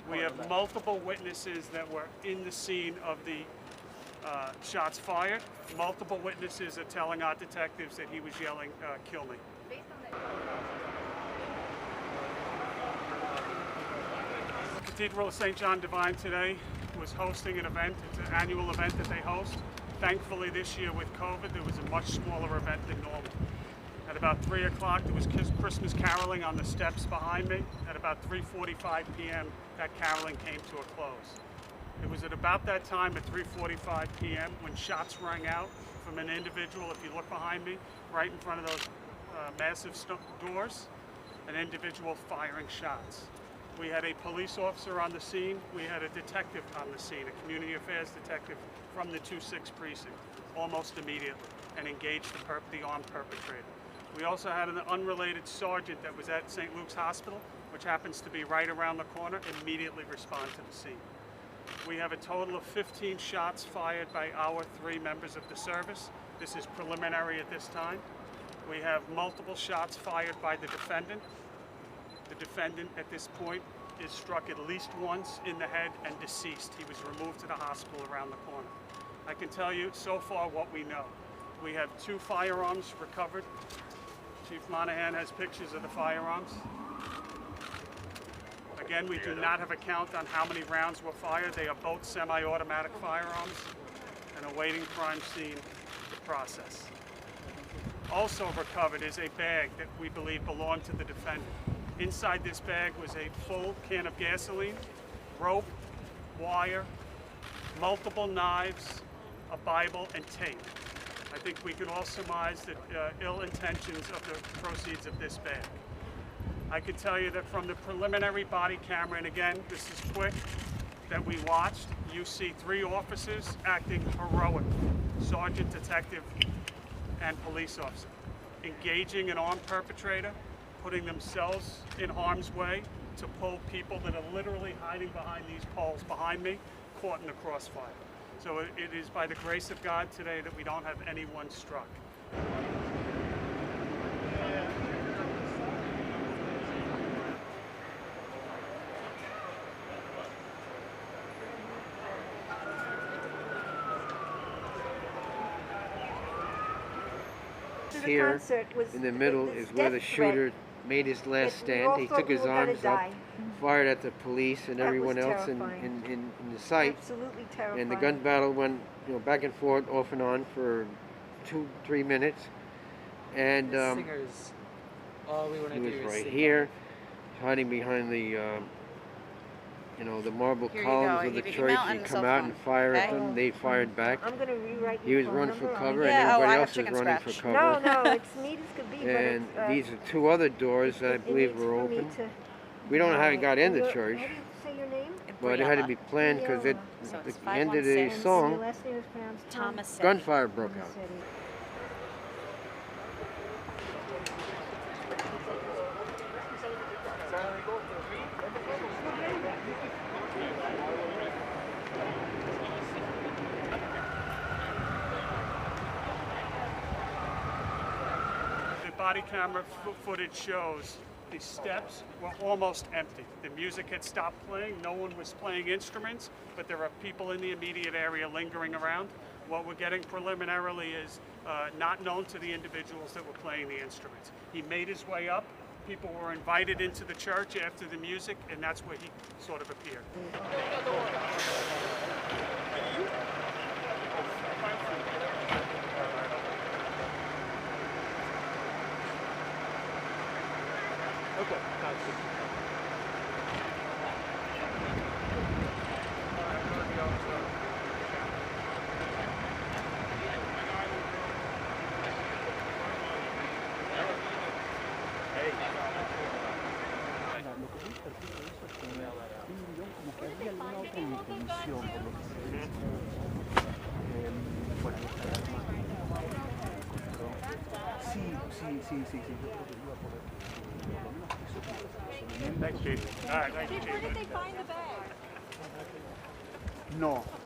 We have multiple witnesses that were in the scene of the shots fired. Multiple witnesses are telling our detectives that he was yelling, "Kill me." Cathedral of St. John Divine today was hosting an event. It's an annual event that they host. Thankfully this year with COVID, there was a much smaller event than normal. At about 3 o'clock, there was Christmas caroling on the steps behind me. At about 3:45 p.m., that caroling came to a close. It was at about that time, at 3:45 p.m., when shots rang out from an individual, if you look behind me, right in front of those massive doors, an individual firing shots. We had a police officer on the scene. We had a detective on the scene, a community affairs detective from the 2-6 precinct, almost immediately, and engaged the armed perpetrator. We also had an unrelated sergeant that was at St. Luke's Hospital, which happens to be right around the corner, immediately respond to the scene. We have a total of 15 shots fired by our 3 members of the service. This is preliminary at this time. We have multiple shots fired by the defendant. The defendant at this point is struck at least once in the head and deceased. He was removed to the hospital around the corner. I can tell you so far what we know. We have 2 firearms recovered. Chief Monahan has pictures of the firearms. Again, we do not have a count on how many rounds were fired. They are both semi-automatic firearms and awaiting crime scene process. Also recovered is a bag that we believe belonged to the defendant. Inside this bag was a full can of gasoline, rope, wire, multiple knives, a Bible, and tape. I think we can all surmise the ill intentions of the proceeds of this bag. I can tell you that from the preliminary body camera, and again, this is quick, that we watched, you see 3 officers acting heroic, sergeant, detective, and police officer, engaging an armed perpetrator, putting themselves in harm's way to pull people that are literally hiding behind these poles behind me, caught in the crossfire. So it is by the grace of God today that we don't have anyone struck. Here in the middle is where the shooter made his last stand. He took his arms up, fired at the police and everyone else in the site. Absolutely terrifying. And the gun battle went, back and forth, off and on for 2-3 minutes. And the singers, all we want to do is he was right sing. here, hiding behind the the marble columns of the church. He'd come out and fire at them. They fired back. I'm going to rewrite He was running for cover, and Yeah, everybody I else have was running for cover. No, it's neat as could be. And but these are 2 other doors that I believe were open. We don't know how he got in the church, How do you say your name? but it had to be planned because at So it's the end of the 516. Your song, last name is pronounced Thomas. gunfire broke out. The body camera footage shows the steps were almost empty. The music had stopped playing. No one was playing instruments, but there are people in the immediate area lingering around. What we're getting preliminarily is not known to the individuals that were playing the instruments. He made his way up. People were invited into the church after the music, and that's where he sort of appeared. Sí, yo creo que iba por lo menos eso. Thanks, Chief. All right, thank you, Chief. Where did they find the bag? No.